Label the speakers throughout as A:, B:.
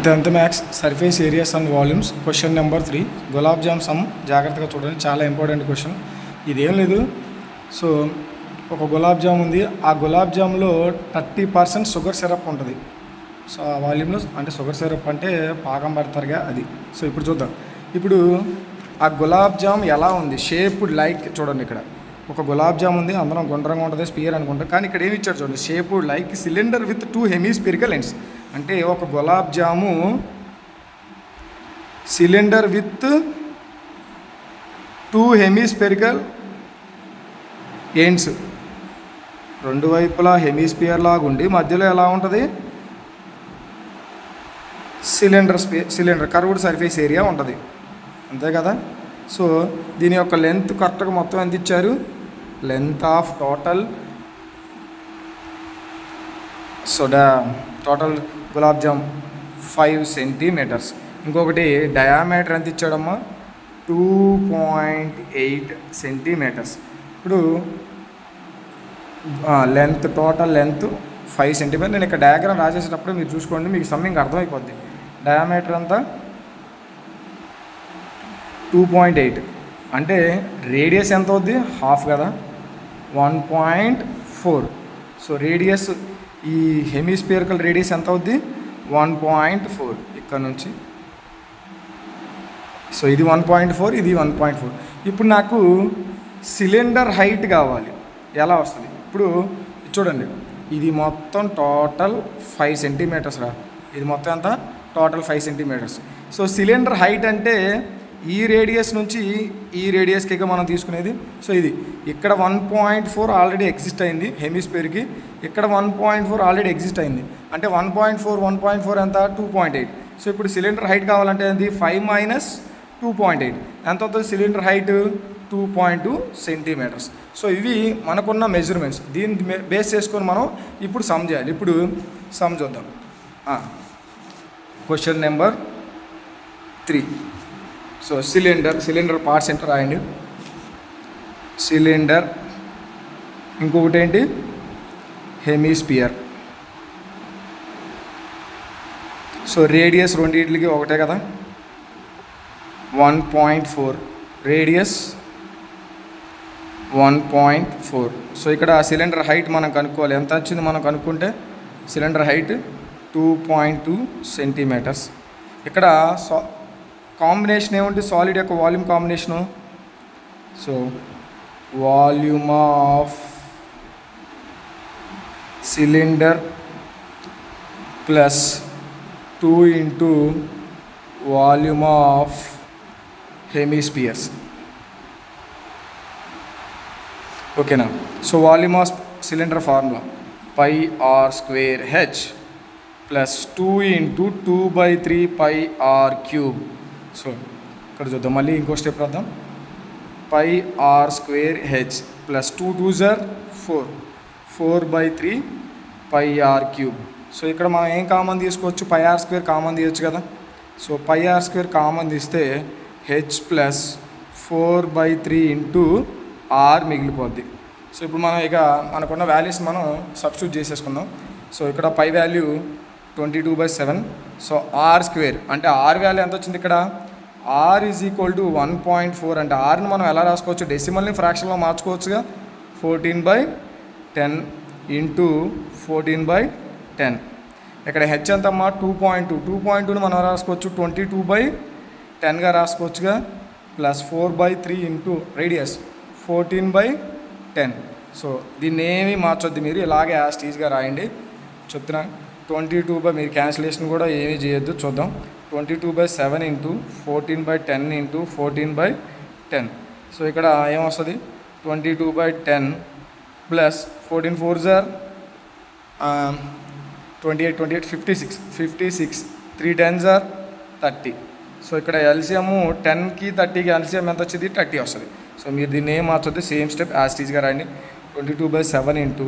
A: 10th maths surface areas and volumes question number 3 gulab jam some జాగ్రత్తగా చూడండి, చాలా ఇంపార్టెంట్ క్వశ్చన్. ఇదేం లేదు. సో ఒక గులాబ్ జామ్ ఉంది, ఆ గులాబ్ జామ్లో 30% షుగర్ సిరప్ ఉంటుంది. సో ఆ వాల్యూమ్లో అంటే షుగర్ సిరప్ అంటే పాకం పడతారుగా అది. సో ఇప్పుడు చూద్దాం. ఇప్పుడు ఆ గులాబ్ జామ్ ఎలా ఉంది, షేప్డ్ లైక్ చూడండి. ఇక్కడ ఒక గులాబ్ జామ్ ఉంది, అందరం గుండ్రంగా ఉంటుంది, స్పియర్ అనుకుంటాం. కానీ ఇక్కడ ఏమి ఇచ్చాడు చూడండి, shaped like cylinder with 2 hemispherical ends. అంటే ఒక gulab jamun cylinder with 2 hemispherical ends, రెండు వైపులా హెమీస్పియర్ లాగా ఉండి మధ్యలో ఎలా ఉంటుంది, సిలిండర్ కర్వ్డ్ సర్ఫేస్ ఏరియా ఉంటుంది, అంతే కదా. సో దీని యొక్క లెంత్ కరెక్ట్గా మొత్తం ఎంత ఇచ్చారు, length of total total gulab jam 5 centimetres. ఇంకొకటి డయామీటర్ ఎంత ఇచ్చాడమ్మా, 2.8 సెంటీమీటర్స్. ఇప్పుడు లెంత్, టోటల్ లెంత్ 5 సెంటీమీటర్. నేను ఇక్కడ డయాగ్రామ్ రాసేసేటప్పుడు మీరు చూసుకోండి, మీకు సమ్మింగ్ అర్థమైపోద్ది. డయామీటర్ అంతా 2.8 అంటే రేడియస్ ఎంత అవుద్ది, హాఫ్ కదా, 1.4. సో రేడియస్, ఈ హెమీస్పియరికల్ రేడియస్ ఎంత అవుద్ది, 1.4 ఇక్కడ నుంచి. సో ఇది 1.4, ఇది 1.4. ఇప్పుడు నాకు సిలిండర్ హైట్ కావాలి, ఎలా వస్తుంది. ఇప్పుడు చూడండి, ఇది మొత్తం టోటల్ 5 సెంటీమీటర్స్ రా, ఇది మొత్తం ఎంత, total 5 centimetres. So cylinder height అంటే ఈ రేడియస్ నుంచి ఈ రేడియస్కి మనం తీసుకునేది. సో ఇది ఇక్కడ 1.4 ఆల్రెడీ ఎగ్జిస్ట్ అయింది హెమీస్పియర్కి, ఇక్కడ 1.4 ఆల్రెడీ ఎగ్జిస్ట్ అయింది. అంటే 1.4 ఎంత, 2.8. సో ఇప్పుడు సిలిండర్ హైట్ కావాలంటే అది 5 మైనస్ 2.8 ఎంత అవుతుంది, సిలిండర్ హైట్ 2.2 సెంటీమీటర్స్. సో ఇవి మనకున్న మెజర్మెంట్స్. దీన్ని బేస్ చేసుకొని మనం ఇప్పుడు సమ్ చేయాలి. ఇప్పుడు సమ్ చూద్దాం. Question number 3. So cylinder parts ఏంటో రాయండి. సిలిండర్, ఇంకొకటి ఏంటి, హెమీస్పియర్. సో రేడియస్ రెండింటికి ఒకటే కదా, 1.4 రేడియస్ 1.4. సో ఇక్కడ సిలిండర్ హైట్ మనం కనుక్కోవాలి, ఎంత వచ్చింది మనం కనుక్కుంటే సిలిండర్ హైట్ 2.2 సెంటీమీటర్స్. ఇక్కడ కాంబినేషన్ ఏముంటుంది, సాలిడ్ యొక్క volume combination. So volume of cylinder plus 2 into volume of hemispheres. ఓకేనా. So volume of cylinder formula πr² plus 2 into 2/3 πr³ so ఇక్కడ చూద్దాం, మళ్ళీ ఇంకో స్టెప్ రాద్దాం. πr² plus 2 2s 4, 4/3 πr³. So ఇక్కడ మనం ఏం కామన్ తీసుకోవచ్చు, πr² కామన్ తీయచ్చు కదా. సో πr² కామన్ తీస్తే h ప్లస్ 4/3 ఇంటూ r మిగిలిపోద్ది. సో ఇప్పుడు మనం ఇక మనకున్న వాల్యూస్ మనం సబ్స్టిట్యూట్ చేసేసుకుందాం. సో ఇక్కడ పై వాల్యూ 22/7. సో r² అంటే r వాల్యూ ఎంత వచ్చింది, ఇక్కడ r ఈజ్ ఈక్వల్ టు 1.4. అంటే rని మనం ఎలా రాసుకోవచ్చు, డెసిమల్ని ఫ్రాక్షన్లో మార్చుకోవచ్చుగా, 14/10 ఇంటూ 14/10. ఇక్కడ h ఎంతమ్మా, 2.2. 2.2ని మనం రాసుకోవచ్చు 22/10గా రాసుకోవచ్చుగా, ప్లస్ 4/3 ఇంటూ రేడియస్ 14/10. సో దీన్ని ఏమీ మార్చొద్దు, మీరు ఇలాగే యాస్టీజ్గా రాయండి. చెప్తున్నా 22 మీరు క్యాన్సిలేషన్ కూడా ఏమీ చేయొద్దు. చూద్దాం, 22/7 ఇంటూ 14/10 ఇంటూ 14/10. సో ఇక్కడ ఏమొస్తుంది, 22/10 ప్లస్ 14 4s 28 56 3 10s 30. సో ఇక్కడ ఎల్సిఎమ్ 10కి 30కి ఎల్సిఎం ఎంత వచ్చింది, 30 వస్తుంది. సో మీరు దీన్ని ఏం మార్చొద్దు, సేమ్ స్టెప్ యాస్టీజ్గా రాయండి. 22/7 ఇంటూ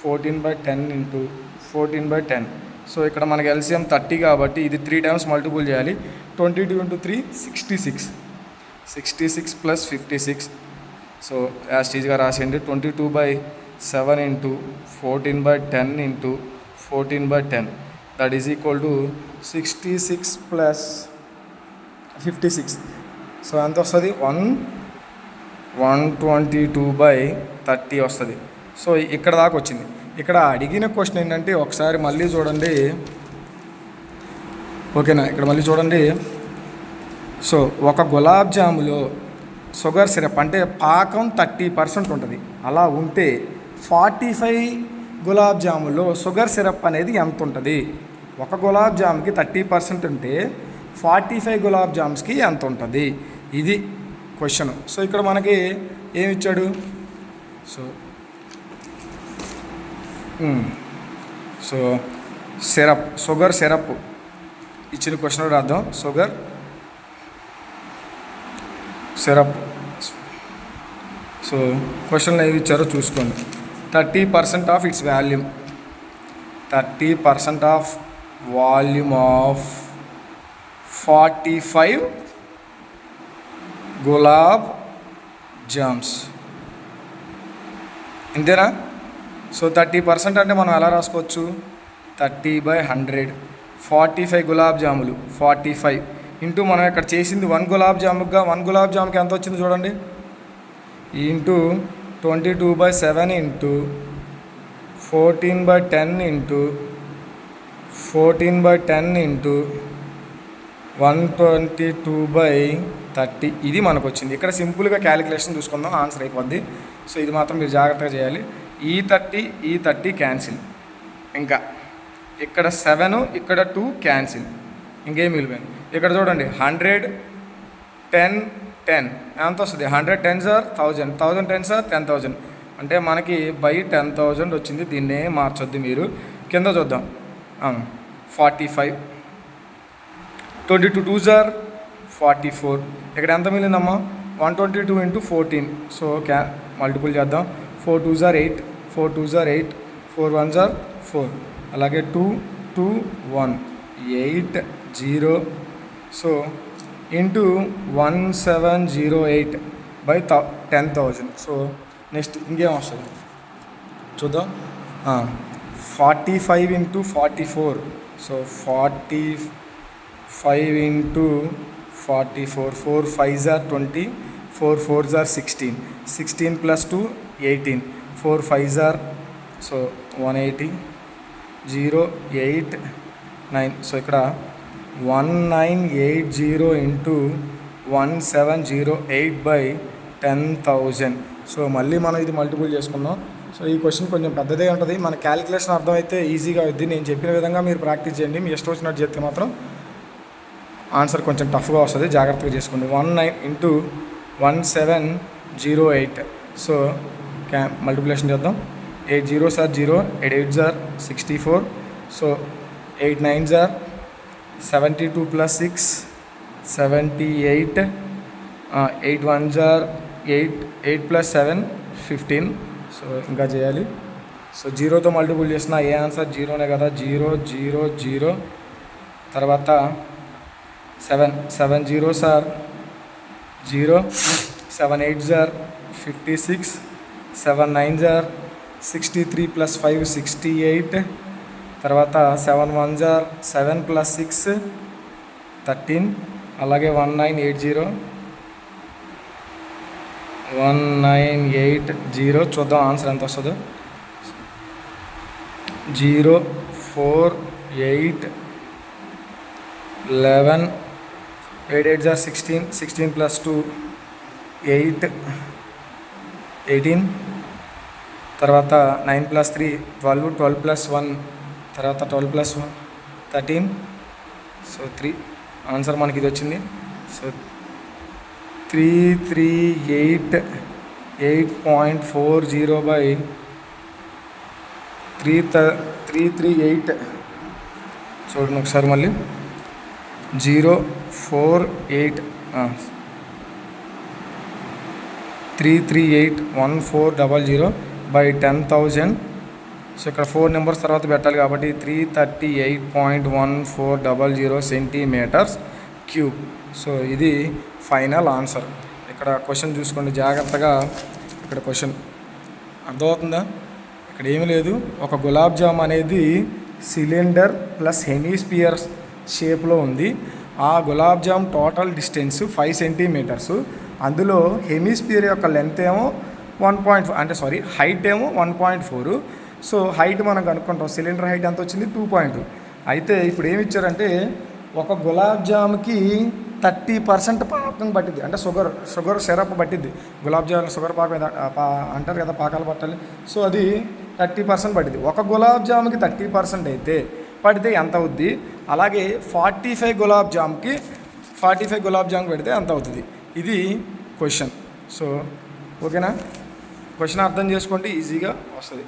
A: 14/10 ఇంటూ 14/10. సో ఇక్కడ మనకి ఎల్సిఎం 30 కాబట్టి ఇది 3 టైమ్స్ మల్టిపుల్ చేయాలి. 22 ఇంటూ 3 66 ప్లస్ 56. సో యాస్టీజ్గా రాసేయండి. 22/7 into 14/10 into 14/10. That is equal to 66 plus 56. So ఎంత వస్తుంది 122/30 వస్తుంది. సో ఇక్కడ దాకా వచ్చింది. ఇక్కడ అడిగిన క్వశ్చన్ ఏంటంటే ఒకసారి మళ్ళీ చూడండి, ఓకేనా? ఇక్కడ మళ్ళీ చూడండి. సో ఒక గులాబ్ జాములో షుగర్ సిరప్ అంటే పాకం 30% ఉంటుంది. అలా ఉంటే 45 గులాబ్ జాముల్లో షుగర్ సిరప్ అనేది ఎంత ఉంటుంది? ఒక గులాబ్ జామ్కి 30% ఉంటే 45 గులాబ్ జామ్స్కి ఎంత ఉంటుంది? ఇది క్వశ్చన్. సో ఇక్కడ మనకి ఏమి ఇచ్చాడు? సో సిరప్, షుగర్ సిరప్ ఇచ్చిన క్వశ్చన్ రాద్దాం. Sugar syrup. సో క్వశ్చన్లో ఏమి ఇచ్చారో చూసుకోండి. 30% of it's volume, 30% of volume of 45 gulab jams. ఇంతేనా? సో 30% అంటే మనం ఎలా రాసుకోవచ్చు? 30/100. 45 గులాబ్ జాములు 45 ఇంటూ మనం ఇక్కడ చేసింది 1 గులాబ్ జాముగా, 1 గులాబ్ జాముకి ఎంత వచ్చింది చూడండి, ఇంటూ 22/7 ఇంటూ 14/10 ఇంటూ 14/10 ఇంటూ 122/30. ఇది మనకు వచ్చింది. ఇక్కడ సింపుల్గా క్యాలిక్యులేషన్ చూసుకుందాం, ఆన్సర్ అయిపోద్ది. సో ఇది మాత్రం మీరు జాగ్రత్తగా చేయాలి. ఈ 30 క్యాన్సిల్, ఇంకా ఇక్కడ 7 ఇక్కడ 2 క్యాన్సిల్, ఇంకేం మిగిలిపోయింది. ఇక్కడ చూడండి 100 10 10 ఎంత వస్తుంది? 100 10s are 1000, 1000 10s are 10,000. అంటే మనకి బై 10,000 వచ్చింది. దీన్నే మార్చొద్దు మీరు. కింద చూద్దాం. 45 22 2s are 44. ఇక్కడ ఎంత మిగిలిందమ్మా? 122 ఇంటూ 14. సో మల్టిపుల్ చేద్దాం. 4 2s are 8, 4 2s are 8, 4 1s are 4. అలాగే 2 2 1 8 0. So into 1708/10,000. సో నెక్స్ట్ ఇంకేం వస్తుంది చూద్దాం. 45 into 44. So 45 into 44. 4 5s are 20, 4 4s are 16, 16 plus 2 18, 4 5s are so 180 0 8 9. So ఇక్కడ 1980 ఇంటూ 1708/10,000. సో మళ్ళీ మనం ఇది మల్టిపుల్ చేసుకుందాం. సో ఈ క్వశ్చన్ కొంచెం పెద్దదే ఉంటుంది. మన క్యాలిక్యులేషన్ అర్థమైతే ఈజీగా అవుద్ది. నేను చెప్పిన విధంగా మీరు ప్రాక్టీస్ చేయండి. మీ ఇష్టం వచ్చినట్టు చేస్తే మాత్రం ఆన్సర్ కొంచెం టఫ్గా వస్తుంది. జాగ్రత్తగా చేసుకోండి. 19 ఇంటూ 1708. సో మల్టిప్లికేషన్ చేద్దాం. 8 zeros are 0, 8 8s are 64. So 8 9s are 72 plus 6 78. 8 1s are 8, 8 plus 7 15. So ఇంకా చేయాలి. సో జీరోతో మల్టిపుల్ చేసిన ఏ ఆన్సర్ జీరోనే కదా. 0 0 0. తర్వాత 7 zeros are 0, 7 8s are 56, 7 9s are 63 plus 5 68. తర్వాత 7 1s are 7 plus 6 13. అలాగే 1980 చూద్దాం ఆన్సర్ ఎంత వస్తుందో. 0 4 8 11, 8 8s are 16, 16 plus 2 8 18. తర్వాత 9 plus 3 12, 12 plus 1 తర్వాత 12 plus 1 13. సో 3 ఆన్సర్ మనకి ఇది వచ్చింది. సో 338.40/338. చూడండి ఒకసారి మళ్ళీ. 048 338.1400/10,000. సో ఇక్కడ 4 నెంబర్స్ తర్వాత పెట్టాలి కాబట్టి 338.1400 సెంటీమీటర్స్ క్యూబ్. సో ఇది ఫైనల్ ఆన్సర్. ఇక్కడ క్వశ్చన్ చూసుకోండి జాగ్రత్తగా. ఇక్కడ క్వశ్చన్ అర్థమవుతుందా? ఇక్కడ ఏమీ లేదు. ఒక గులాబ్ జామ్ అనేది సిలిండర్ ప్లస్ హెమీస్పియర్ షేప్లో ఉంది. ఆ gulab jam total distance 5 centimetres. అందులో హెమీస్పియర్ యొక్క లెంత్ ఏమో 1.4 అంటే హైట్ ఏమో 1.4. సో హైట్ మనం కనుక్కుంటాం. సిలిండర్ హైట్ ఎంత వచ్చింది 2.2. అయితే ఇప్పుడు ఏమి ఇచ్చారంటే ఒక గులాబ్ జామ్కి 30% పాకం పట్టింది. అంటే షుగర్ సిరప్ పట్టింది. గులాబ్ జామ్ షుగర్ పాకం అంటారు కదా, పాకాలు పట్టాలి. సో అది 30% పట్టింది. ఒక గులాబ్ జామ్కి 30% అయితే పడితే ఎంత అవుద్ది? అలాగే 45 గులాబ్ జామ్కి పెడితే ఎంత అవుతుంది? ఇది క్వశ్చన్. సో ఓకేనా? క్వశ్చన్ అర్థం చేసుకోండి, ఈజీగా వస్తుంది.